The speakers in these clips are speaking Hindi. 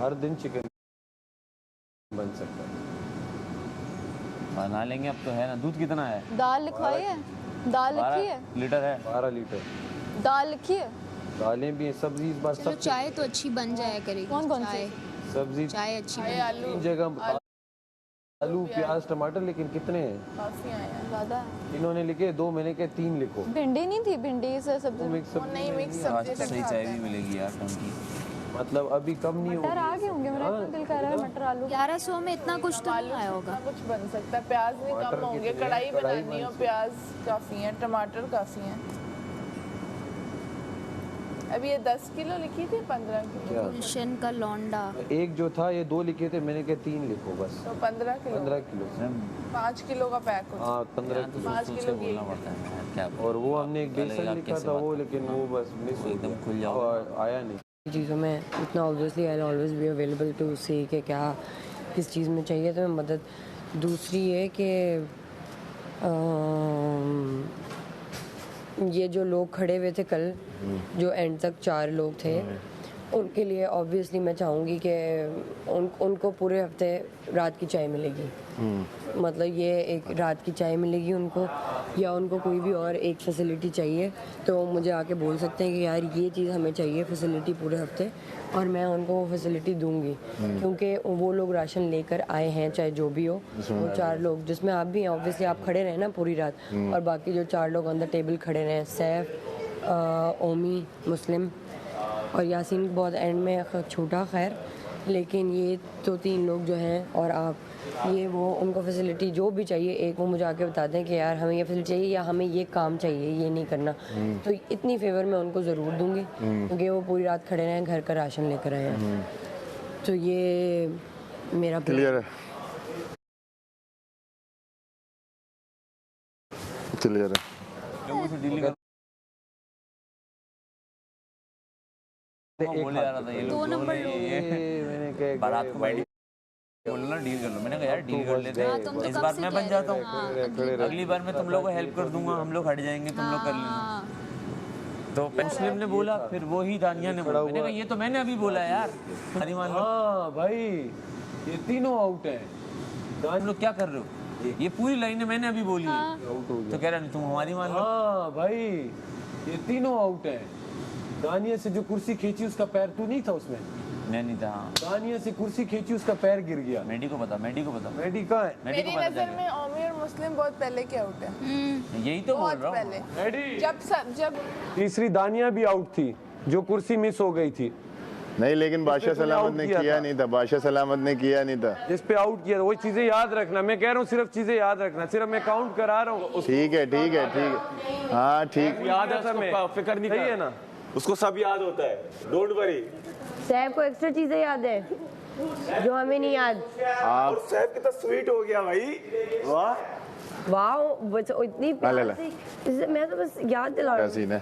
हर दिन चिकन बन सकता है। बना लेंगे अब तो है ना। दूध कितना है? दाल लिखवाई है? दाल लिखी है? 12 लीटर है। 12 लीटर दाल लिखी है? दालें भी हैं, सब्जी इस बार चलो सब चाय तो अच्छी बन जाया करेगी। कौन कौन चाय सी? सब्जी चाय अच्छी चाय, बन आलू, तीन जगह आलू प्याज टमाटर, लेकिन कितने हैं? काफी आए हैं। ज्यादा है। इन्होंने लिखे 2, मैंने कहा 3 लिखो। भिंडी नहीं थी? भिंडी से सब्जी मिक्स वो नहीं मिक्स आज सब्जी तक सही चाय भी मिलेगी यार टंकी। मतलब अभी कम नहीं मटर आ होगी। गए होंगे, मेरा तो दिल कर रहा है मटर आलू। 1100 में इतना कुछ तो नहीं आया होगा। कुछ बन सकता है। प्याज भी टमाटर कम होंगे, कितने हैं? कढ़ाई कढ़ाई बनानी हो, बन प्याज काफी हैं, टमाटर काफी हैं। अभी ये 10 किलो लिखी थी, 15 किलो? क्या गुलशन का लौंडा एक जो था ये 2 लिखे थे, मैंने कहा 3 लिखो बस। तो 15 किलो 15 किलो 5 किलो का पैक होता हाँ 15 तो किलो। 5 सोच किलो के बोलना पड़ता है यार, क्या और वो हमने एक लगेगा बेसन लिखा कैसे था बात वो, करते लेकिन वो बस मिस हो एकदम गया। खुल जाओ। आया नहीं। चीज़ों में इतना obviously I always be available to see कि क्या किस चीज़ में चाहिए तो मैं मदद। दूसरी है कि ये जो लोग खड़े हुए थे कल, जो एंड तक 4 लोग थे, उनके लिए ऑब्वियसली मैं चाहूँगी कि उनको पूरे हफ्ते रात की चाय मिलेगी। मतलब ये एक रात की चाय मिलेगी उनको, या उनको कोई भी और एक फैसिलिटी चाहिए तो मुझे आके बोल सकते हैं कि यार ये चीज़ हमें चाहिए फैसिलिटी पूरे हफ्ते, और मैं उनको वो फैसिलिटी दूंगी। क्योंकि वो लोग राशन लेकर आए हैं, चाहे जो भी हो। वो 4 लोग जिसमें आप भी हैं, ऑब्वियसली आप खड़े रहे ना पूरी रात, और बाकी जो 4 लोग ऑन द टेबल खड़े रहे, सैफ, ओमी, मुस्लिम और यासीन बहुत एंड में छूटा, खैर, लेकिन ये तो 3 लोग जो हैं और आप, ये वो उनको फैसिलिटी जो भी चाहिए, एक वो मुझे आके बता दें कि यार हमें ये फैसिलिटी चाहिए या हमें ये काम चाहिए, ये नहीं करना, तो इतनी फेवर मैं उनको ज़रूर दूंगी, क्योंकि वो पूरी रात खड़े रहे, घर का राशन लेकर आए हैं। तो ये मेरा क्लियर है, क्लियर है। बोले जा रहा था ये लोग 2 नंबर लोग मैंने कहा बारात को बैठी बोलना डील कर लो। मैंने कहा यार डील कर लेते हाँ, तुम तो हैं, इस कब बार से मैं कह बन रहे जाता हो। हूँ, हाँ, अगली बार मैं तुम लोगों को हेल्प कर दूंगा, हम लोग हट जाएंगे, तुम लोग कर लेना। हाँ। तो मुस्लिम ने बोला, फिर वो ही दानिया ने बोला। मैंने कहा ये तो मैंने अभी बोला यार, हरी मान लो। हाँ भाई ये तीनों आउट हैं। तुम लोग क्या कर रहे हो? ये पूरी लाइनें मैंने अभी बोली है। आउट हो तो कह रहा नहीं तुम हमारी मान लो। हाँ भाई ये तीनों आउट हैं। दानिया से जो कुर्सी खींची उसका पैर तू नहीं था उसमें? मैं नहीं था। हाँ। दानिया से कुर्सी खींची उसका पैर गिर गया। मेडी को पता, मेडी को पता, मेडी कहाँ है? मेडी को मेरी पता नजर चल में ओमी और मुस्लिम बहुत पहले के आउट है। यही तो बोल बहुत रहा हूँ। पहले, मेडी जब तीसरी दानिया भी आउट थी, जो कुर्सी मिस हो गई थी, नहीं, लेकिन बादशाह सलामत ने किया नहीं था, बादशाह सलामत ने किया नहीं था। जिस पे आउट किया। वही चीजें याद रखना, मैं कह रहा हूँ सिर्फ चीजें याद रखना, सिर्फ मैं काउंट करा रहा हूँ। ठीक है, ठीक है, ठीक है, हाँ ठीक। याद है उसको, फिक्र नहीं, सही है ना? उसको सब याद होता है, डोंट वरी। सैफ को एक्स्ट्रा चीज़ें याद है जो हमें नहीं याद। और सैफ कितना स्वीट हो गया भाई, वाह वाह, बस इतनी प्यार से, मैं तो बस याद दिला रहा क्या सीन है,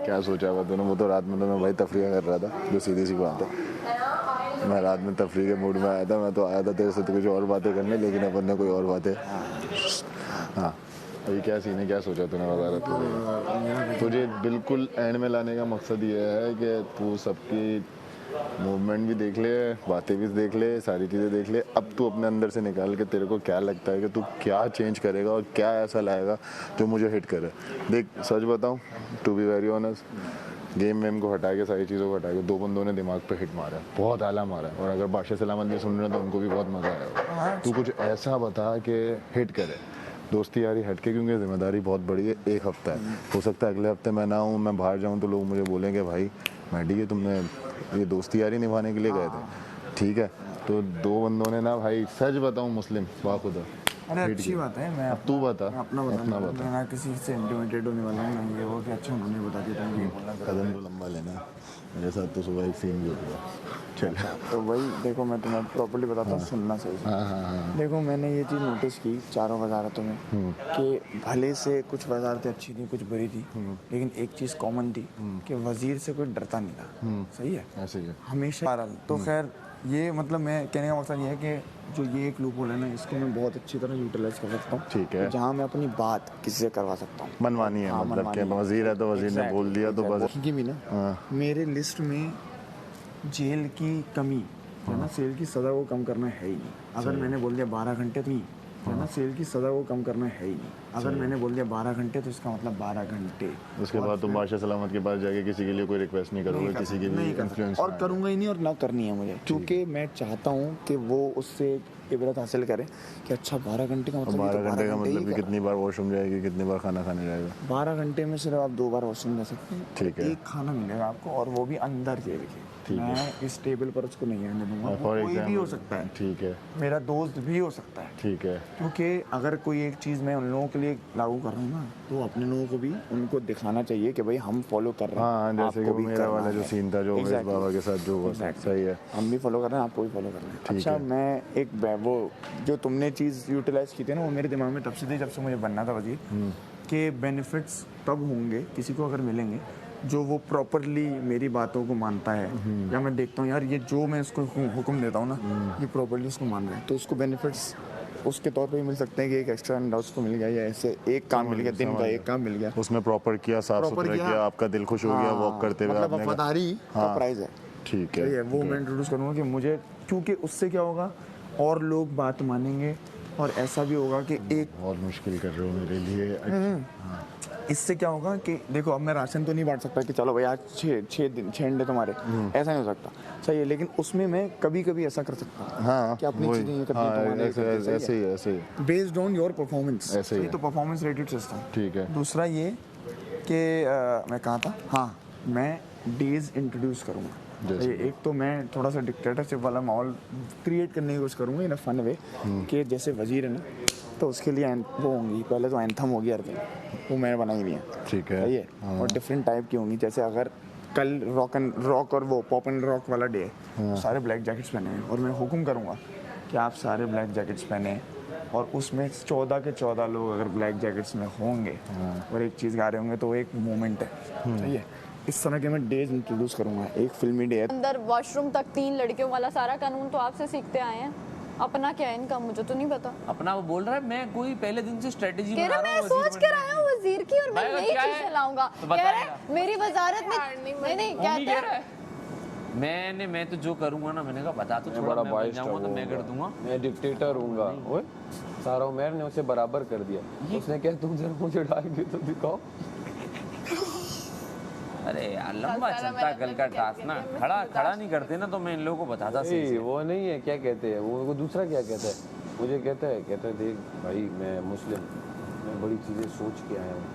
क्या सोचा हुआ तूने? वो तो रात में तो मैं भाई तफरीह कर रहा था, जो सीधी सी बात है। मैं रात में तफरीह के मूड में आया था, मैं तो आया था तेरे से तो कुछ और बातें करने, लेकिन अपन ने कोई और बातें। हाँ अभी क्या सीन है, क्या सोचा तूने वगैरह? तुझे बिल्कुल एंड में लाने का मकसद ये है कि तू सबकी मूवमेंट भी देख ले, बातें भी देख ले, सारी चीज़ें देख ले। अब तू अपने अंदर से निकाल के तेरे को क्या लगता है कि तू क्या चेंज करेगा और क्या ऐसा लाएगा जो मुझे हिट करे। देख सच बताऊं, to be very honest, game वेम को हटा के, सारी चीज़ों को हटा के, 2 बंदों ने दिमाग पे हिट मारा, बहुत आला मारा, और अगर बादशाह सलामत भी सुन रहे तो उनको भी बहुत मज़ा आएगा। तू कुछ ऐसा बता कि हिट करे, दोस्ती यारी हटके, क्योंकि जिम्मेदारी बहुत बड़ी है। 1 हफ्ता है, हो सकता है अगले हफ्ते मैं ना हूँ, मैं बाहर जाऊँ तो लोग मुझे बोलेंगे भाई मैडी तुमने ये दोस्ती यारी निभाने के लिए गए थे, ठीक है? तो 2 बंदों ने ना भाई, सच बताऊँ मुस्लिम, वाह खुदा, अरे अच्छी बात है। मैं अब तू बता, अपना बता, मैं ना किसी से इंटिमिडेट होने वाला हूँ, ना ये वो कि अच्छा उन्होंने बता दिया तुम ये बोलना। कदम तो लंबा लेना, मेरे साथ तो सुबह एक सीन भी हुआ। चल तो वही देखो, मैं तुम्हें प्रॉपर्ली बताता हूँ, सुनना सही से। हाँ। देखो मैंने ये चीज़ नोटिस की 4 वजारतों में कि भले से कुछ वजारतें अच्छी थी, कुछ बुरी थी, लेकिन एक चीज़ कॉमन थी कि वजीर से कोई डरता नहीं था। सही है, ऐसे ही है हमेशा। तो खैर ये मतलब मैं कहने का मकसद ये है कि जो ये एक लूप होल है ना, इसको मैं बहुत अच्छी तरह यूटिलाइज कर सकता हूँ। ठीक है, जहाँ मैं अपनी बात किसी से करवा सकता हूँ, मनमानी है। हाँ, मतलब मनमानी कि वजीर है तो वजीर ने बोल दिया तो बस। क्योंकि भी ना मेरे लिस्ट में जेल की कमी ना सेल की सज़ा को कम करना है ही नहीं। अगर मैंने बोल दिया 12 घंटे तो नहीं, ना सेल की सज़ा को कम करना है ही नहीं। अगर मैंने बोल दिया 12 घंटे तो इसका मतलब 12 घंटे। उसके बाद तुम बादशाह सलामत के पास जाके किसी के लिए कोई रिक्वेस्ट नहीं करोगे, किसी की भी इन्फ्लुएंस और करूँगा ही नहीं और ना करनी है मुझे, क्योंकि मैं चाहता हूँ कि वो उससे इबरत हासिल करें कि अच्छा 12 घंटे का मतलब 12 घंटे का मतलब कि कितनी बार वॉशरूम जाएगी, कितनी बार खाना खाने जाएगा। 12 घंटे में सिर्फ आप 2 बार वॉशरूम जा सकते हैं। ठीक है। एक खाना मिलेगा आपको और वो भी अंदर जेल के। मैं इस टेबल पर उसको नहीं रहने दूंगा। कोई भी हो सकता है, ठीक है, मेरा दोस्त भी हो सकता है, ठीक है, क्योंकि अगर कोई एक चीज़ मैं उन लोगों के लिए लागू कर रहा हूँ ना, तो अपने लोगों को भी उनको दिखाना चाहिए कि भाई हम फॉलो कर रहे हैं। हाँ, जैसे कि मेरा वाला जो सीन था जो उमेश बाबा के साथ जो हुआ, सही है, हम भी फॉलो कर रहे हैं, आपको भी फॉलो कर रहे हैं। अच्छा, मैं एक वो जो तुमने चीज़ यूटिलाइज की थी ना, वो मेरे दिमाग में तब से थी जब से मुझे बनना था वजीर, कि बेनिफिट्स तब होंगे किसी को अगर मिलेंगे जो वो प्रॉपरली मेरी बातों को मानता है, या मैं देखता हूँ यार ये जो मैं इसको हुक्म देता हूँ ना, ये प्रॉपरली उसको मान रहा है, तो उसको बेनिफिट्स उसके तौर पे मिल सकते हैं कि एक एक्स्ट्रा अंडा उसको मिल गया, या ऐसे एक काम मिल गया, दिन का एक काम मिल गया, उसमें प्रॉपर किया, साफ सुथरा किया, आपका दिल खुश हो गया वॉक करते हुए, मतलब वफादारी का प्राइस है। ठीक है, वो मैं इंट्रोड्यूस करूँगा कि मुझे, क्योंकि उससे क्या होगा और लोग बात मानेंगे, और ऐसा भी होगा कि एक बहुत मुश्किल कर रहे हो मेरे लिए। इससे क्या होगा कि देखो, अब मैं राशन तो नहीं बांट सकता कि चलो भाई आज 6 अंडे तुम्हारे, ऐसा नहीं हो सकता, सही है, लेकिन उसमें मैं कभी कभी ऐसा कर सकता हूँ। हाँ, कि अपनी चीज़ें ये करनी है, ऐसे ही ऐसे ही बेस्ड ऑन योर परफॉर्मेंस, ऐसे ही, तो परफॉर्मेंस रेटेड सिस्टम। ठीक है। दूसरा ये कि मैं कहा था, हाँ, मैं डेज इंट्रोड्यूस करूँगा। एक तो मैं थोड़ा सा डिक्टेटरशिप वाला माहौल क्रिएट करने की कोशिश करूँगा इन अ फन वे, कि जैसे वजीर है ना, तो उसके लिए वो होंगी, पहले तो एंथम होगी हर दिन, वो मैंने बनाई हुई है, ठीक है, सही है, और डिफरेंट टाइप की होंगी। जैसे अगर कल रॉक और वो पॉप एंड रॉक वाला डे है, सारे ब्लैक जैकेट्स पहने हैं, और मैं हुक्म करूँगा कि आप सारे ब्लैक जैकेट्स पहने, और उसमें 14 के 14 लोग अगर ब्लैक जैकेट्स में होंगे और एक चीज़ गा रहे होंगे, तो एक मोमेंट है, सही है। इस तरह के मैं डेज इंट्रोड्यूस करूँगा। एक फिल्मी डे है, अंदर वॉशरूम तक 3 लड़कियों वाला सारा कानून तो आपसे सीखते आए हैं, अपना क्या है इनका मुझे तो नहीं पता। अपना वो बोल रहा है, मैं कोई पहले दिन से स्ट्रेटजी कह रहा मैं सोच कर आया हूँ वजीर की, और मैं नई चीजें लाऊंगा। कह रहा है मेरी वजारत में नहीं कहता है, मैं तो जो करूंगा ना, मैंने कहा बता तो थोड़ा, मैं बन जाऊंगा तो मैं कर दूंगा, मैं डिक्टेटर हूँगा। ओए सारा उमेर ने उसे बराबर कर दिया, उसने कहा तुम जरा मुझे डाल के तो दिखाओ। अरे यार लंबा चलता कल का टास्क ना, खड़ा नहीं करते ना तो मैं इन लोगों को बताता सही। वो नहीं है, क्या कहते हैं वो दूसरा क्या कहता है, मुझे कहता है देख भाई मैं मुस्लिम, मैं बड़ी चीज़ें सोच के आया हूँ,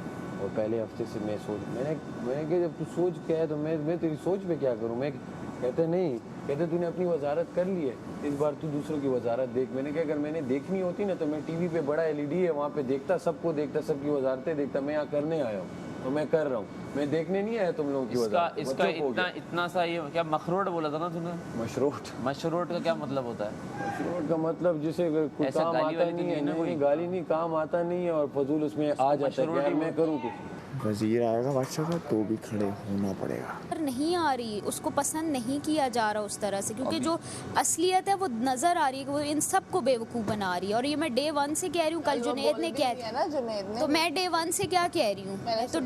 और पहले हफ्ते से मैंने कहा जब तू सोच के आया तो मैं तेरी सोच पे क्या करूँ। मैं कहते नहीं, कहते तूने अपनी वजारत कर ली है, इस बार तू दूसरों की वजारत देख। मैंने कहा अगर मैंने देखनी होती ना तो मैं टीवी पे बड़ा LED है वहाँ पे देखता, सबको देखता, सबकी वजारतें देखता। मैं यहाँ करने आया हूँ तो मैं कर रहा हूँ, मैं देखने नहीं आया तुम लोगों की वजारत। इसका इतना सा ये क्या मखरोट बोला था ना तूने? मशरूट का क्या मतलब होता है? मशरूट का मतलब जिसे काम आता नहीं है, नहीं गाली नहीं, काम आता नहीं है और फजूल उसमें आ जाता है, यार मैं करूँ कुछ। वजीर आएगा बादशाह का तो भी खड़े होना पड़ेगा। नहीं आ रही, उसको पसंद नहीं किया जा रहा उस तरह से, क्योंकि जो असलियत है वो नजर आ रही है कि वो इन सबको बेवकूफ़ बना रही है। और ये मैं डे 1 से कह रही हूँ, कल जुनैद ने क्या, तो मैं डे 1 से क्या कह रही हूँ, तो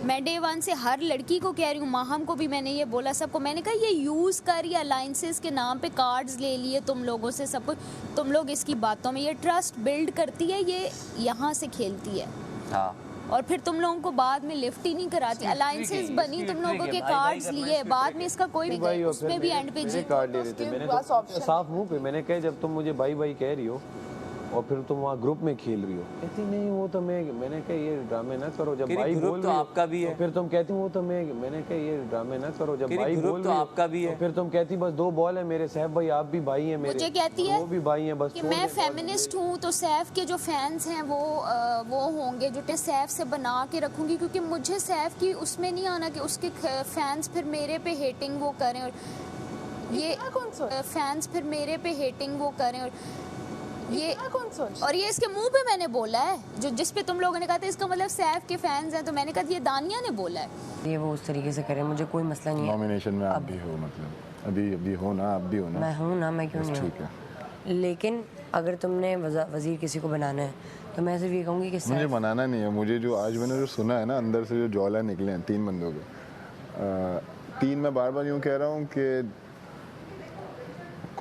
डे 1 से हर लड़की को कह रही हूँ, माहम को भी मैंने ये बोला, सबको मैंने कहा ये यूज़ कर, ये अलाइंसेस के नाम पे कार्ड्स ले लिए तुम लोगों से, सब कुछ तुम लोग इसकी बातों में, ये ट्रस्ट बिल्ड करती है, ये यहाँ से खेलती है। हाँ, और फिर तुम लोगों को बाद में लिफ्ट ही नहीं कराती, अलायंसेस बनी, तुम लोगों के कार्ड्स लिए, बाद में इसका कोई भी उसमें भी एंड पे जी कार्ड ले रहे थे। मैंने तो साफ मुंह पे मैंने कहा जब तुम मुझे भाई भाई कह रही हो और फिर तुम वहाँ ग्रुप में खेल रही हो, कहती नहीं वो तो मैंने कहा ये ड्रामे ना करो, जब भाई बोल रही हो आपका भी है, फिर तुम कहती वो तो मैंने कहा ये ड्रामे ना करो, जब भाई बोल रही हो आपका भी है, फिर तुम कहती बस 2 बॉल है मेरे, सैफ भाई आप भी भाई हैं मेरे, मुझे कहती है वो भी भाई हैं, बस कि मैं फेमिनिस्ट हूँ, तो सैफ के जो फैंस हैं वो होंगे जो सैफ से बना के रखूंगी, क्योंकि मुझे सैफ की उसमें नहीं आना कि उसके फैंस फिर मेरे पे हेटिंग वो करें, और ये फैंस फिर मेरे पे हेटिंग वो करें, और ये कौन सोच, और ये इसके मुंह पे मैंने बोला है, जो जिस पे तुम लोगों ने कहा था इसका मतलब सैफ के फैंस हैं, तो मैंने कहा ये दानिया ने बोला है। ये वो उस तरीके से करे, मुझे कोई मसला नहीं है। नॉमिनेशन में आप भी हो, मतलब अभी हो ना, आप भी हो ना? मैं हूँ ना, मैं क्यों नहीं हूँ? ठीक है, लेकिन अगर तुमने वजीर किसी को बनाना है तो मैं सिर्फ ये कहूँगी कि मुझे बनाना नहीं है, मुझे जो आज मैंने जो सुना है ना, अंदर से जो ज्वाला निकले हैं 3 बंदों के, 3 मैं बार बार यूँ कह रहा हूँ कि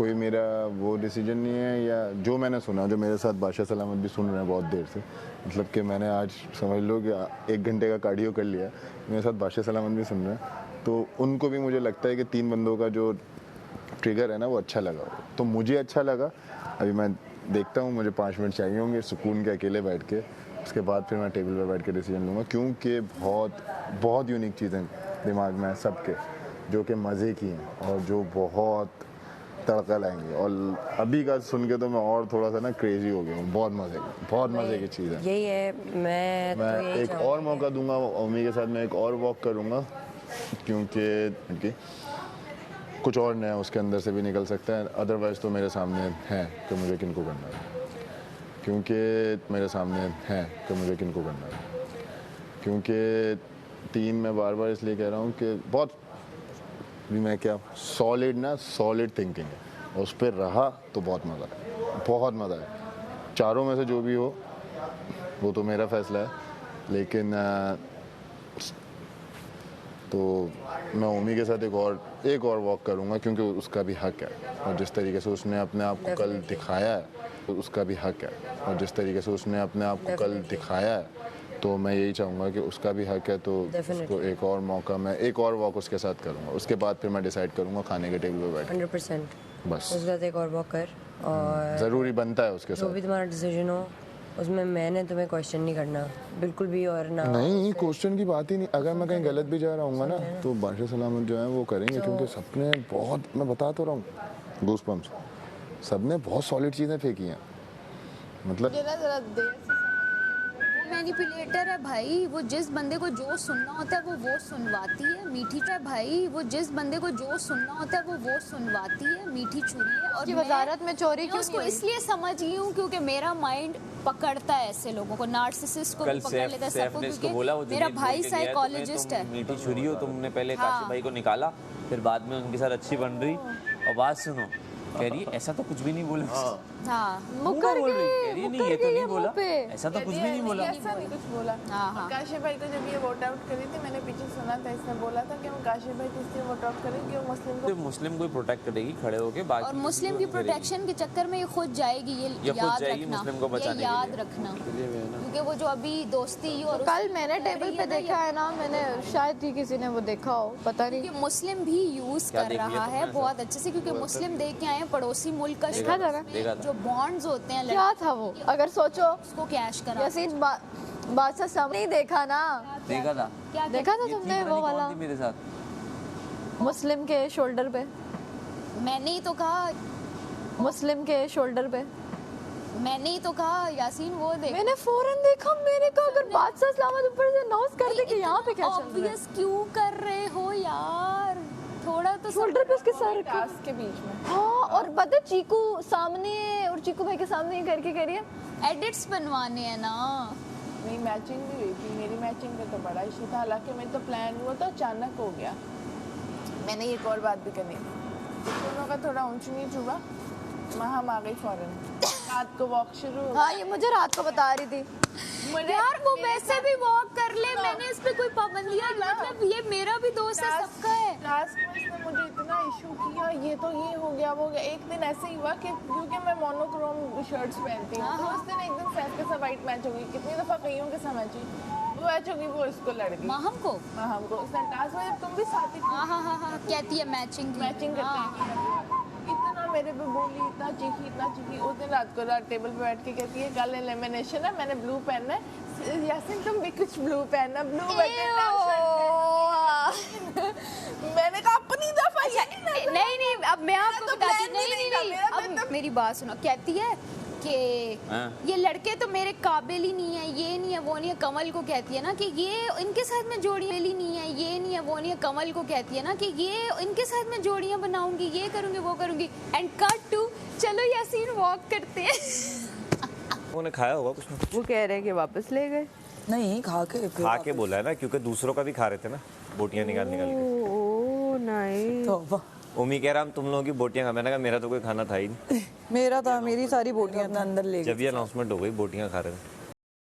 कोई मेरा वो डिसीजन नहीं है, या जो मैंने सुना, जो मेरे साथ बादशाह सलामत भी सुन रहे हैं बहुत देर से, मतलब कि मैंने आज समझ लो कि 1 घंटे का कार्डियो कर लिया, मेरे साथ बादशाह सलामत भी सुन रहे हैं, तो उनको भी मुझे लगता है कि 3 बंदों का जो ट्रिगर है ना वो अच्छा लगा। तो मुझे अच्छा लगा। अभी मैं देखता हूँ, मुझे 5 मिनट चाहिए होंगे सुकून के अकेले बैठ के, उसके बाद फिर मैं टेबल पर बैठ के डिसीजन लूँगा, क्योंकि बहुत यूनिक चीज़ें दिमाग में सबके जो कि मज़े की हैं और जो बहुत तड़का लाएंगे। और अभी का सुन के तो मैं और थोड़ा सा ना क्रेजी हो गया हूँ। बहुत मज़े की चीज़ है। यही है, मैं एक और मौका दूंगा ओमी के साथ, मैं एक और वॉक करूँगा, क्योंकि कुछ और नया उसके अंदर से भी निकल सकता है। अदरवाइज़ तो मेरे सामने है कि मुझे किनको करना है, क्योंकि टीम में बार इसलिए कह रहा हूँ कि बहुत भी मैं क्या सॉलिड थिंकिंग है, और उस पर रहा तो बहुत मज़ा है। चारों में से जो भी हो वो तो मेरा फैसला है, लेकिन तो मैं ओमी के साथ एक और वॉक करूँगा, क्योंकि उसका भी हक है, और जिस तरीके से उसने अपने आप को कल दिखाया है, तो मैं यही चाहूँगा कि उसका भी हक है, तो उसको एक और मौका, मैं एक और वॉक उसके साथ करूँगा। उसके बाद फिर मैं डिसाइड करूँगा खाने के टेबल पे बैठ 100% बस उसके साथ एक और वॉक कर, और ज़रूरी बनता है उसके जो साथ। भी तुम्हारा डिसीजन हो उसमें मैंने तुम्हें क्वेश्चन नहीं करना बिल्कुल भी, और ना नहीं, क्वेश्चन की बात ही नहीं। अगर मैं कहीं गलत भी जा रहा हूँ ना, तो बादशाह सलामत जो है वो करेंगे, क्योंकि सबने बहुत, मैं बता तो रहा हूँ, गूज़बम्प्स, सबने बहुत सॉलिड चीज़ें फेंकी हैं। मतलब मैनिपुलेटर है भाई, वो जिस बंदे को जो सुनना होता है वो सुनवाती है। मीठी है भाई, वो जिस बंदे को जो सुनना होता है वो सुनवाती है। मीठी छुरी है, और वजारत में चोरी क्यों उसको इसलिए समझ गई हूँ क्योंकि मेरा माइंड पकड़ता है ऐसे लोगों को, नार्सिसिस्ट को भी पकड़ लेता है सबको, क्योंकि मेरा भाई साइकोलॉजिस्ट है। मीठी छुरी हो, तुमने पहले काशिफ भाई को निकाला, फिर बाद में उनके साथ अच्छी बन रही, और बात सुनो, कह रही है ऐसा तो कुछ भी नहीं बोला। मुकर बोल रही, कह रही है नहीं ये तो नहीं बोला, ऐसा तो कुछ भी नहीं बोला। ऐसा नहीं कुछ बोला। काशिफ भाई को जब ये वोट आउट करी थी, मैंने पीछे सुना था, इसने बोला था कि हम काशिफ भाई को इसलिए वोट आउट करेंगे, वो मुस्लिम को प्रोटेक्ट करेगी खड़े होके, बाकी और मुस्लिम की प्रोटेक्शन के चक्कर में ये खुद जाएगी, ये याद रखना, मुस्लिम को बचाने याद रखना, क्योंकि वो जो अभी दोस्ती और कल मैंने टेबल पे देखा है ना, मैंने शायद ही किसी ने वो देखा हो, पता नहीं, कि मुस्लिम भी यूज कर रहा है बहुत अच्छे से, क्योंकि मुस्लिम देख के आए पड़ोसी मुल्क का जो बॉन्ड्स होते हैं, क्या था वो, अगर सोचो उसको कैश करा। यासीन बादशाह सामने नहीं देखा ना, देखा था, क्या देखा था तुमने वो वाला मेरे साथ मुस्लिम के शोल्डर पे, मैंने ही तो कहा मुस्लिम के शोल्डर पे, मैंने ही तो कहा यासीन, वो देख, मैंने फौरन देखा, मैंने कहा अगर बादशाह सलामत ऊपर से अनाउंस कर दे कि यहाँ पे क्या चल रहा है, ऑब्वियस क्यों कर रहे हो यार, थोड़ा तो शोल्डर पे उसके सर टास्क के बीच में। हाँ, और पता है चीकू सामने और चीकू भाई के सामने ही करके करिए, एडिट्स बनवाने हैं ना। मेरी मैचिंग भी हुई थी, मेरी मैचिंग पे तो बड़ा इशू था, हालांकि मेरा तो प्लान हुआ था, अचानक हो गया। मैंने एक और बात भी करनी थी, दोनों का थोड़ा ऊंच नीच हुआ, हम आ गई फौरन, रात को वॉक शुरू। हाँ, ये मुझे रात को बता रही थी, यार वो वैसे भी वॉक कर ले, मैंने इस पे कोई पाबंदियां, मतलब ये मेरा भी दोस्त है, सबका है। लास्ट में इसने मुझे इतना इशू किया, ये तो ये हो गया वो हो गया। एक दिन ऐसे ही हुआ कि क्योंकि मैं मोनोक्रोम शर्ट्स पहनती हूँ, तो उस दिन एक दिन सैफ के साथ वाइट मैच होगी, कितनी दफ़ा कईयों के साथ मैच हुई, वो मैच होगी, वो इसको लड़ गई, माहम को उसने टास्क में, तुम भी साथ ही कहती है मैचिंग करते हैं, इतना मेरे पे बोली, इतना चीखी। उस दिन रात को टेबल पे बैठ के कहती है कल एलिमिनेशन है, मैंने ब्लू पहनना है, यासीन तुम भी कुछ ब्लू पहनना, ब्लू मैंने कहा अपनी दफा। नहीं, अब मैं आपको बताती, नहीं, अब मेरी बात सुनो, कहती है कि ये लड़के तो मेरे काबिल ही नहीं है, ये नहीं है, वो नहीं है, कमल को कहती है ना कि ये इनके साथ में जोड़ियां नहीं है, ये नहीं है, वो नहीं है, कमल को कहती है ना कि ये इनके साथ में जोड़ियां बनाऊंगी, ये करूंगी, वो करूंगी, एंड कट टू चलो यासीन वॉक करते हैं। उन्होंने खाया होगा कुछ, वो कह रहे हैं कि वापस ले गए, नहीं खा के बोला है ना, क्योंकि दूसरों का भी खा रहे थे ना, बोटियां निकाल के। Oh nice. उम्मी कह रहा हम तुम लोगों की बोटियां खा, मैंने कहा मेरा तो कोई खाना था ही नहीं। मेरा था, मेरी सारी बोटियां अंदर ले गई। जब ये अनाउंसमेंट हो गई बोटियां खा रहे थे।